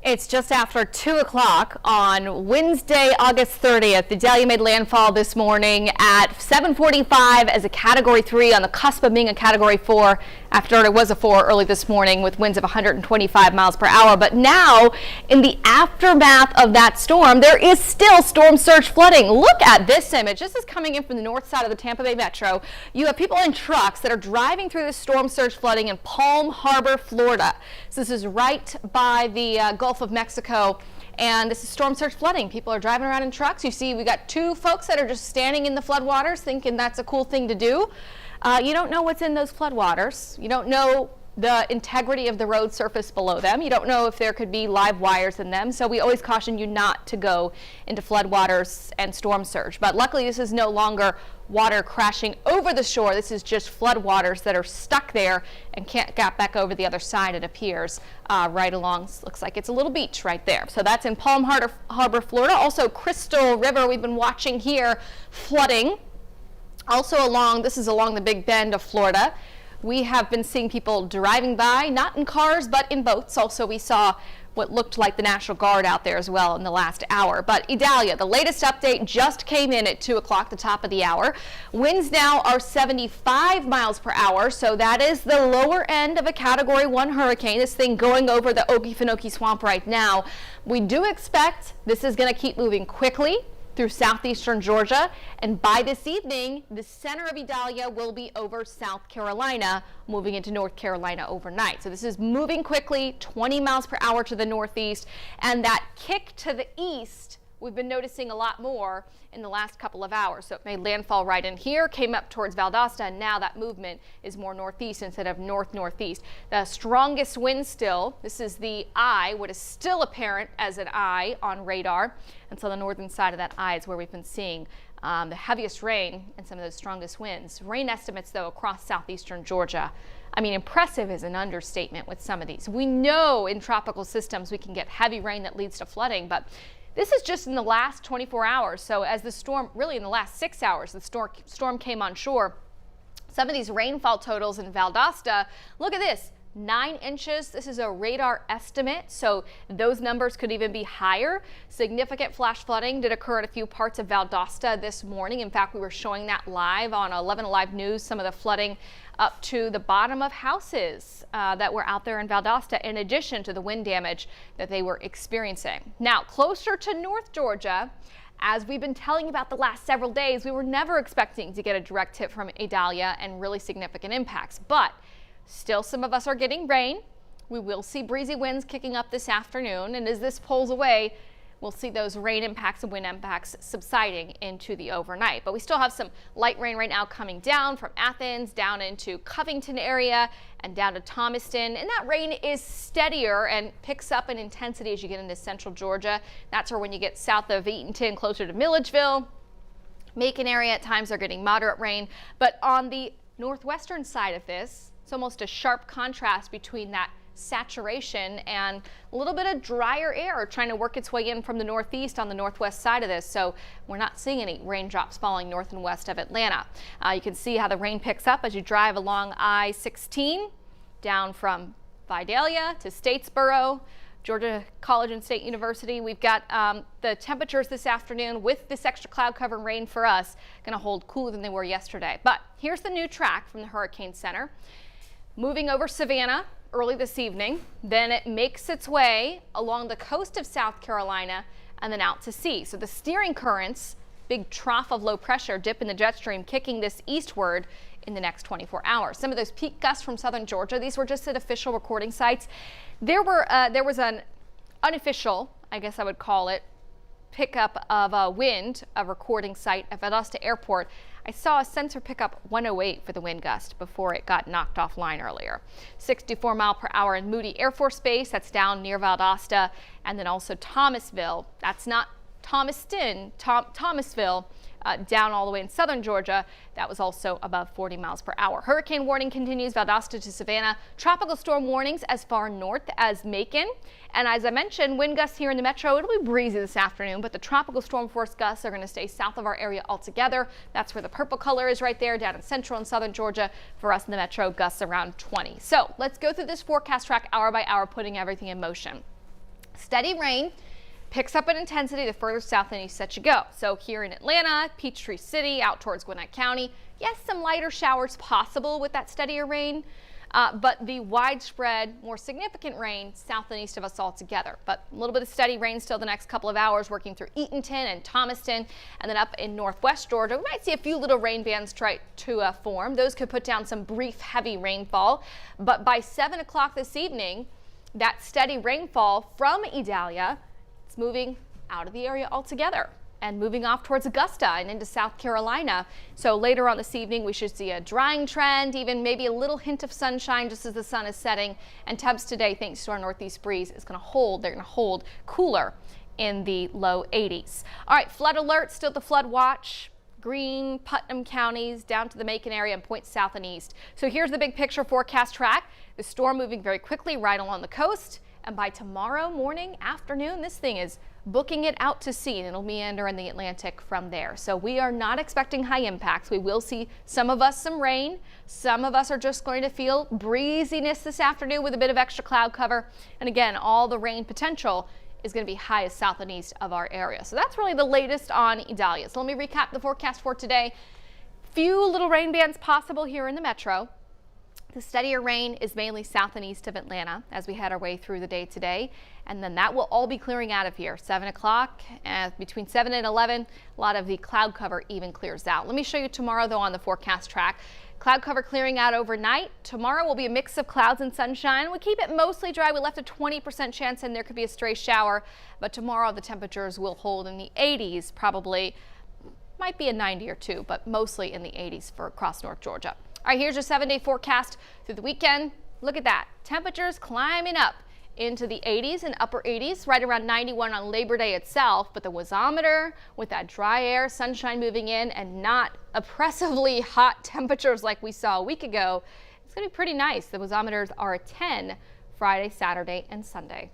It's just after 2 o'clock on Wednesday, August 30th. Idalia made landfall this morning at 7:45 as a Category 3 on the cusp of being a Category 4 after it was a 4 early this morning with winds of 125 miles per hour. But now, in the aftermath of that storm, there is still storm surge flooding. Look at this image. This is coming in from the north side of the Tampa Bay Metro. You have people in trucks that are driving through the storm surge flooding in Palm Harbor, Florida. So this is right by the Gulf of Mexico, and this is storm surge flooding. People are driving around in trucks. You see we got two folks that are just standing in the floodwaters thinking that's a cool thing to do. You don't know what's in those floodwaters. You don't know the integrity of the road surface below them. You don't know if there could be live wires in them. So we always caution you not to go into floodwaters and storm surge. But luckily this is no longer water crashing over the shore. This is just floodwaters that are stuck there and can't get back over the other side, it appears, right along. Looks like it's a little beach right there. So that's in Palm Harbor, Florida. Also Crystal River, we've been watching here, flooding. Also this is along the Big Bend of Florida. We have been seeing people driving by, not in cars, but in boats. Also, we saw what looked like the National Guard out there as well in the last hour. But Idalia, the latest update just came in at 2 o'clock, the top of the hour. Winds now are 75 miles per hour, so that is the lower end of a Category 1 hurricane. This thing going over the Okefenokee Swamp right now. We do expect this is going to keep moving quickly through southeastern Georgia, and by this evening, the center of Idalia will be over South Carolina, moving into North Carolina overnight. So this is moving quickly, 20 miles per hour to the northeast, and that kick to the east, we've been noticing a lot more in the last couple of hours. So it made landfall right in here, came up towards Valdosta, and now that movement is more northeast instead of north-northeast. The strongest wind still, this is the eye, what is still apparent as an eye on radar. And so the northern side of that eye is where we've been seeing the heaviest rain and some of those strongest winds. Rain estimates, though, across southeastern Georgia. I mean, impressive is an understatement with some of these. We know in tropical systems we can get heavy rain that leads to flooding, but this is just in the last 24 hours. So as the storm, really in the last 6 hours, the storm came on shore. Some of these rainfall totals in Valdosta, look at this, 9 inches. This is a radar estimate, so those numbers could even be higher. Significant flash flooding did occur in a few parts of Valdosta this morning. In fact, we were showing that live on 11 Alive News, some of the flooding up to the bottom of houses that were out there in Valdosta, in addition to the wind damage that they were experiencing. Now, closer to North Georgia, as we've been telling you about the last several days, we were never expecting to get a direct hit from Idalia and really significant impacts, but still some of us are getting rain. We will see breezy winds kicking up this afternoon, and as this pulls away, we'll see those rain impacts and wind impacts subsiding into the overnight. But we still have some light rain right now coming down from Athens down into Covington area and down to Thomaston. And that rain is steadier and picks up in intensity as you get into central Georgia. That's where when you get south of Eatonton, closer to Milledgeville, Macon area, at times they're getting moderate rain. But on the northwestern side of this, it's almost a sharp contrast between that saturation and a little bit of drier air trying to work its way in from the northeast on the northwest side of this. So we're not seeing any raindrops falling north and west of Atlanta. You can see how the rain picks up as you drive along I-16 down from Vidalia to Statesboro, Georgia College and State University. We've got the temperatures this afternoon with this extra cloud cover and rain for us going to hold cooler than they were yesterday. But here's the new track from the Hurricane Center. Moving over Savannah early this evening, then it makes its way along the coast of South Carolina and then out to sea. So the steering currents, big trough of low pressure, dip in the jet stream, kicking this eastward in the next 24 hours. Some of those peak gusts from southern Georgia, these were just at official recording sites. There was an unofficial, I guess I would call it, pickup of a wind, a recording site at Valdosta Airport. I saw a sensor pick up 108 for the wind gust before it got knocked offline earlier. 64 mile per hour in Moody Air Force Base, that's down near Valdosta, and then also Thomasville. That's not Thomaston, Thomasville, down all the way in southern Georgia. That was also above 40 miles per hour. Hurricane warning continues Valdosta to Savannah. Tropical storm warnings as far north as Macon. And as I mentioned, wind gusts here in the metro. It'll be breezy this afternoon, but the tropical storm force gusts are going to stay south of our area altogether. That's where the purple color is right there down in central and southern Georgia. For us in the metro, gusts around 20. So let's go through this forecast track hour by hour, putting everything in motion. Steady rain picks up in intensity the further south and east that you go. So here in Atlanta, Peachtree City, out towards Gwinnett County, yes, some lighter showers possible with that steadier rain, but the widespread, more significant rain south and east of us altogether. But a little bit of steady rain still the next couple of hours, working through Eatonton and Thomaston, and then up in northwest Georgia. We might see a few little rain bands try to form. Those could put down some brief heavy rainfall, but by 7 o'clock this evening, that steady rainfall from Idalia, it's moving out of the area altogether and moving off towards Augusta and into South Carolina. So later on this evening, we should see a drying trend, even maybe a little hint of sunshine just as the sun is setting. And temps today, thanks to our northeast breeze, is going to hold. They're going to hold cooler in the low 80s. All right, flood alert, still the flood watch. Greene, Putnam counties down to the Macon area and points south and east. So here's the big picture forecast track. The storm moving very quickly right along the coast. And by tomorrow morning, afternoon, this thing is booking it out to sea, and it'll meander in the Atlantic from there. So we are not expecting high impacts. We will see some of us some rain. Some of us are just going to feel breeziness this afternoon with a bit of extra cloud cover. And again, all the rain potential is going to be highest south and east of our area. So that's really the latest on Idalia. So let me recap the forecast for today. Few little rain bands possible here in the metro. The steadier rain is mainly south and east of Atlanta as we head our way through the day today. And then that will all be clearing out of here. 7 o'clock, between 7 and 11, a lot of the cloud cover even clears out. Let me show you tomorrow, though, on the forecast track. Cloud cover clearing out overnight. Tomorrow will be a mix of clouds and sunshine. We keep it mostly dry. We left a 20% chance and there could be a stray shower. But tomorrow the temperatures will hold in the 80s, probably might be a 90 or 2, but mostly in the 80s for across North Georgia. All right, here's your 7-day forecast through the weekend. Look at that. Temperatures climbing up into the 80s and upper 80s, right around 91 on Labor Day itself. But the wasometer with that dry air, sunshine moving in, and not oppressively hot temperatures like we saw a week ago, it's going to be pretty nice. The wasometers are a 10 Friday, Saturday, and Sunday.